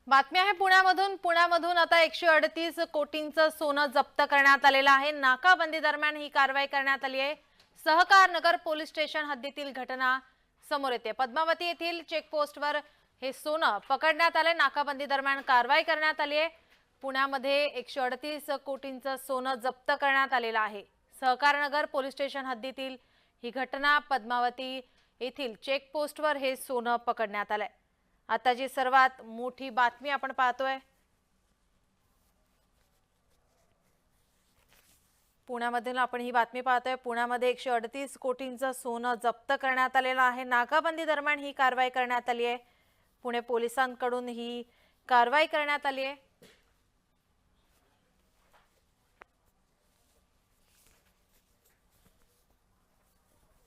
बातमी आहे पुण्यामधून आता 138 कोटींचं सोनं जप्त करण्यात आलेलं आहे। नाकाबंदी दरम्यान ही कारवाई करण्यात आली आहे। सहकार नगर पोलीस स्टेशन हद्दीतील घटना समोर येते। पद्मावती येथील चेकपोस्टवर हे सोनं पकडण्यात आले। नाकाबंदी दरम्यान कारवाई करण्यात आली आहे। पुण्यामध्ये 138 कोटींचं सोनं जप्त करण्यात आलेलं आहे। सहकार नगर पोलीस स्टेशन हद्दीतील ही घटना पद्मावती येथील चेकपोस्टवर हे सोनं पकडण्यात आलंय। आताची सर्वात मोठी बातमी आपण पाहतोय। पुण्यामधील आपण ही बातमी पाहतोय। पुण्यामध्ये 138 कोटींचं सोनं जप्त करण्यात आलेलं आहे। नाकाबंदी दरम्यान ही कारवाई करण्यात आली आहे। पुणे पोलिसांकडून ही कारवाई करण्यात आली आहे।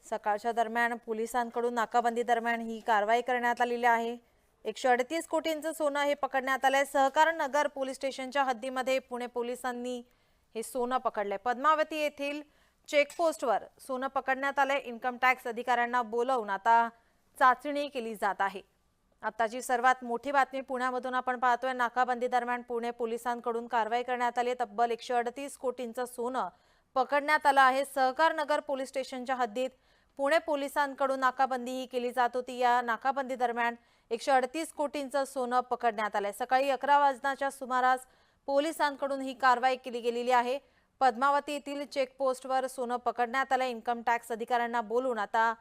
सकाळच्या दरम्यान पोलिसांकडून नाकाबंदी दरम्यान ही कारवाई करण्यात आलेली आहे। 138 कोटींचं सोनं हे पकडण्यात आलंय। सहकार नगर पोलीस स्टेशनच्या हद्दीमध्ये पुणे पोलिसांनी हे सोनं पकडलंय। पद्मावती येथील चेकपोस्टवर सोनं पकडण्यात आलंय। इन्कम टॅक्स अधिकाऱ्यांना बोलावून आता चाचणी केली जात आहे। आताची सर्वात मोठी बातमी पुण्यामधून आपण पाहतोय। नाकाबंदी दरम्यान पुणे पोलिसांकडून कारवाई करण्यात आली। तब्बल 138 कोटींचं सोनं पकडण्यात आलं आहे। सहकार नगर पोलीस स्टेशनच्या हद्दीत पुणे पोलिसांकडून नाकाबंदी ही केली जात होती। या नाकाबंदी दरम्यान 138 कोटींचं सोनं पकडण्यात आलंय। सकाळी 11 वाजण्याच्या सुमारास पोलिसांकडून ही कारवाई केली गेलेली आहे। पद्मावती येथील चेकपोस्टवर सोनं पकडण्यात आलंय। इन्कम टॅक्स अधिकाऱ्यांना बोलून आता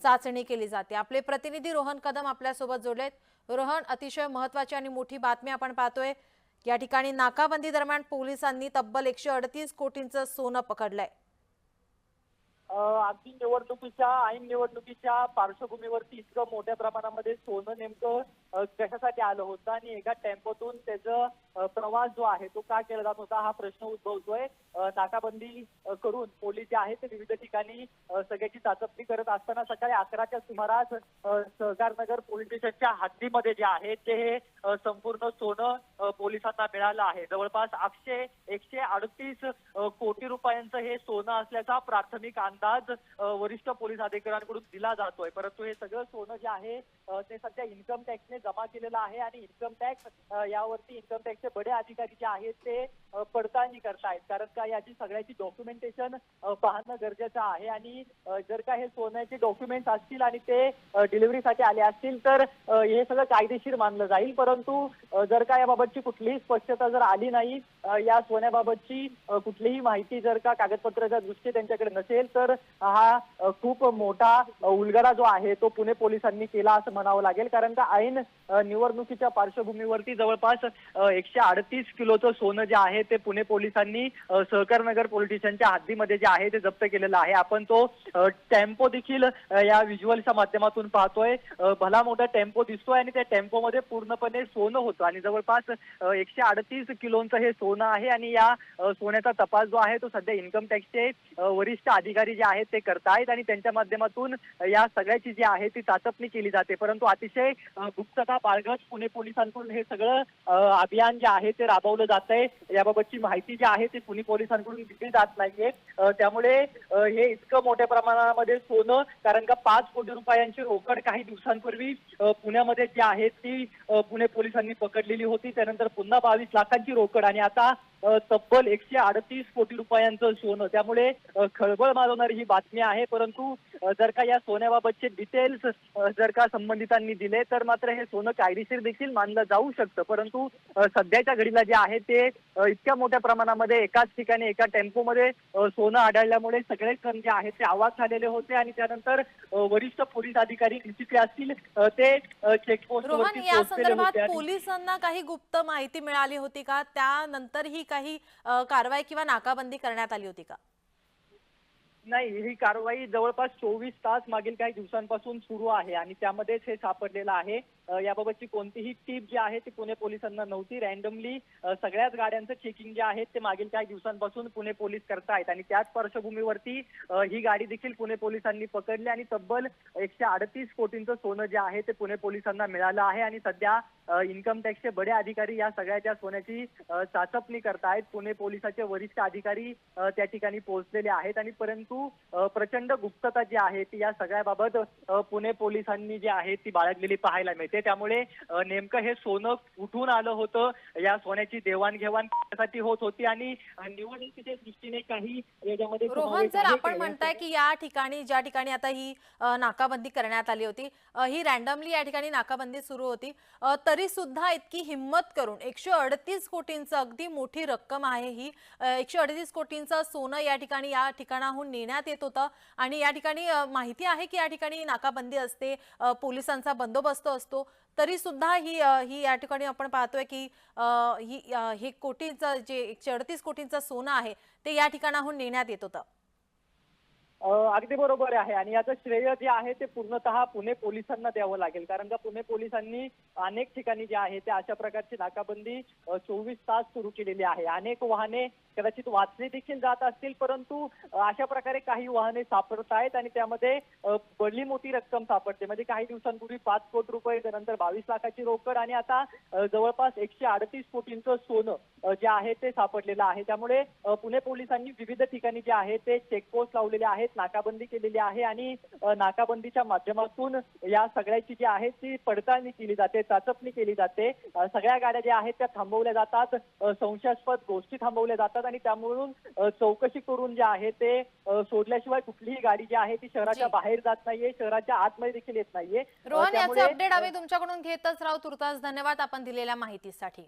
चाचणी केली जाते। आपले प्रतिनिधी रोहन कदम आपल्या सोबत जोडलेत। रोहन, अतिशय महत्त्वाची आणि मोठी बातमी आपण पाहतोय। या ठिकाणी नाकाबंदी दरम्यान पोलिसांनी तब्बल 138 कोटींचं सोनं पकडलंय। अगदी ऐन निवडणुकीच्या पार्श्वभूमीवरती इतकं मोठ्या प्रमाणामध्ये सोनं नेमकं कशासाठी आलं होतं आणि एका टेम्पोतून त्याचा प्रवास जो आहे तो का केला जात होता हा प्रश्न उद्भवतोय। नाकाबंदी करून पोलीस जे आहेत ते विविध ठिकाणी सगळ्याची चाचपणी करत असताना सकाळी 11च्या सुमारास सहकारनगर पोलीस स्टेशनच्या हद्दीमध्ये जे आहे ते हे संपूर्ण सोनं पोलिसांना मिळालं आहे। जवळपास 138 कोटी रुपयांचं हे सोनं असल्याचा प्राथमिक अंदाज वरिष्ठ पोलीस अधिकाऱ्यांकडून दिला जातोय। परंतु हे सगळं सोनं जे आहे ते सध्या इन्कम टॅक्सने जमा केलेलं आहे आणि इन्कम टॅक्स यावरती इन्कम टॅक्सचे बडे अधिकारी जे आहेत ते पडताळणी करतायत। कारण का याची सगळ्याची डॉक्युमेंटेशन पाहणं गरजेचं आहे आणि जर का हे सोन्याचे डॉक्युमेंट्स असतील आणि ते डिलिव्हरीसाठी आले असतील तर हे सगळं कायदेशीर मानलं जाईल। परंतु जर का याबाबतची कुठलीही स्पष्टता जर आली नाही, या सोन्याबाबतची कुठलीही माहिती जर का कागदपत्राच्या दृष्टीने त्यांच्याकडे नसेल तर हा खूप मोठा उलगडा जो आहे तो पुणे पोलिसांनी केला असं म्हणावं लागेल। कारण का ऐन निवडणुकीच्या पार्श्वभूमीवरती जवळपास 138 किलोचं सोनं जे आहे ते पुणे पोलिसांनी सहकार नगर पोलीस स्टेशनच्या हद्दीमध्ये जे आहे ते जप्त केलेलं आहे। आपण तो टेम्पो देखील या व्हिज्युअलच्या माध्यमातून पाहतोय। भला मोठा टेम्पो दिसतोय आणि त्या टेम्पोमध्ये पूर्णपणे सोनं होतं आणि जवळपास 138 किलोचं हे सोनं आहे आणि या सोन्याचा तपास जो आहे तो सध्या इन्कम टॅक्सचे वरिष्ठ अधिकारी जे आहेत ते करतायत आणि त्यांच्या माध्यमातून या सगळ्याची जी आहे ती चाचपणी केली जाते। परंतु अतिशय गुप्तता बाळगत पुणे पोलिसांकडून हे सगळं अभियान जे आहे ते राबवलं जात आहे। याबाबतची माहिती जी आहे ती पुणे पोलिसांकडून दिली जात नाहीये। त्यामुळे हे इतकं मोठ्या प्रमाणामध्ये सोनं, कारण का 5 कोटी रुपयांची रोकड काही दिवसांपूर्वी पुण्यामध्ये जी आहे ती पुणे पोलिसांनी पकडलेली होती। त्यानंतर पुन्हा 22 लाखांची रोकड आणि आता तब्बल 138 कोटी रुपयांचं सोनं। त्यामुळे खळबळ माजवणारी ही बातमी आहे। परंतु जर का या सोन्याबाबतचे डिटेल्स जर का संबंधितांनी दिले तर मात्र हे सोनं कायदेशीर देखील मानलं जाऊ शकतं। परंतु सध्याच्या घडीला जे आहे ते इतक्या मोठ्या प्रमाणामध्ये एकाच ठिकाणी एका टेम्पोमध्ये सोनं आढळल्यामुळे सगळेच जण जे आहेत ते अवाक झालेले होते आणि त्यानंतर वरिष्ठ पोलीस अधिकारी डीसीपी असतील ते रोहन, चेकपोस्टवरती या पोहोचलेले संदर्भात होते। पोलिसांना काही गुप्त माहिती मिळाली होती का? त्यानंतर ही काही कारवाई किंवा नाकाबंदी करण्यात आली होती का? नाही, ही कारवाई जवळपास 24 तास मागील काही दिवसांपासून सुरू आहे आणि त्यामध्येच हे सापडलेलं आहे। याबाबतची कोणतीही टीप जी आहे ती पुणे पोलिसांना नव्हती। रॅन्डमली सगळ्याच गाड्यांचं चेकिंग जे आहे ते मागील काही दिवसांपासून पुणे पोलीस करतायत आणि त्याच पार्श्वभूमीवरती ही गाडी देखील पुणे पोलिसांनी पकडली आणि तब्बल 138 कोटींचं सोनं जे आहे ते पुणे पोलिसांना मिळालं आहे आणि सध्या इन्कम टॅक्सचे बडे अधिकारी या सगळ्याच्या सोन्याची चाचपणी करतायत। पुणे पोलिसाचे वरिष्ठ अधिकारी त्या ठिकाणी पोहोचलेले आहेत आणि परंतु प्रचंड गुप्तता जी आहे ती या सगळ्याबाबत पुणे पोलिसांनी जी आहे ती बाळगलेली पाहायला मिळते। होते. त्यामुळे नेमकं हे सोनं कुठून आलं होतं, या सोन्याची देवाणघेवाण कशासाठी होत होती आणि निवडणुकीच्या दृष्टीने काही याच्यामध्ये रोहन, समावेश जर आहे आपण का? म्हणताय की या ठिकाणी ज्या ठिकाणी आता ही नाकाबंदी करण्यात आली होती, ही रॅन्डमली या ठिकाणी नाकाबंदी सुरू होती, तरी सुद्धा इतकी हिंमत करून 138 कोटींचं, अगदी मोठी रक्कम आहे ही, 138 कोटींचं सोनं या ठिकाणाहून नेण्यात येत होतं आणि या ठिकाणी माहिती आहे की या ठिकाणी नाकाबंदी असते, पोलिसांचा बंदोबस्त असतो, तरी सुद्धा ही या ठिकाणी आपण पाहतोय की हे कोटींचं, जे 138 कोटींचं सोनं आहे ते या ठिकाणाहून नेण्यात येत होतं. अगदी बरोबर आहे आणि याचं श्रेय जे आहे ते पूर्णतः पुणे पोलिसांना द्यावं लागेल. कारण का पुणे पोलिसांनी अनेक ठिकाणी जे आहे ते अशा प्रकारची नाकाबंदी 24 तास सुरू केलेली आहे. अनेक वाहने कदाचित वाचली देखील जात असतील, परंतु अशा प्रकारे काही वाहने सापडत आहेत आणि त्यामध्ये बडी मोठी रक्कम सापडते. म्हणजे काही दिवसांपूर्वी 5 कोटी रुपये, त्यानंतर 22 लाखाची रोकड आणि आता जवळपास 138 कोटींचं सोनं जे आहे ते सापडलेलं आहे. त्यामुळे पुणे पोलिसांनी विविध ठिकाणी जे आहे ते चेकपोस्ट लावलेले आहेत, नाकाबंदी केलेली आहे आणि नाकाबंदीच्या माध्यमातून या सगळ्याची जी आहे ती पडताळणी केली जाते, चाचपणी केली जाते. सगळ्या गाड्या ज्या आहेत त्या थांबवल्या जातात, संशयास्पद गोष्टी थांबवल्या जातात आणि त्यामुळून चौकशी करून जे आहे ते सोडल्याशिवाय कुठलीही गाडी जी आहे ती शहराच्या बाहेर जात नाहीये, शहराच्या आतमध्ये देखील येत नाहीये. रोहन, याचे अपडेट आम्ही तुमच्याकडून घेतच राहू. तुर्तास धन्यवाद आपण दिलेल्या माहितीसाठी.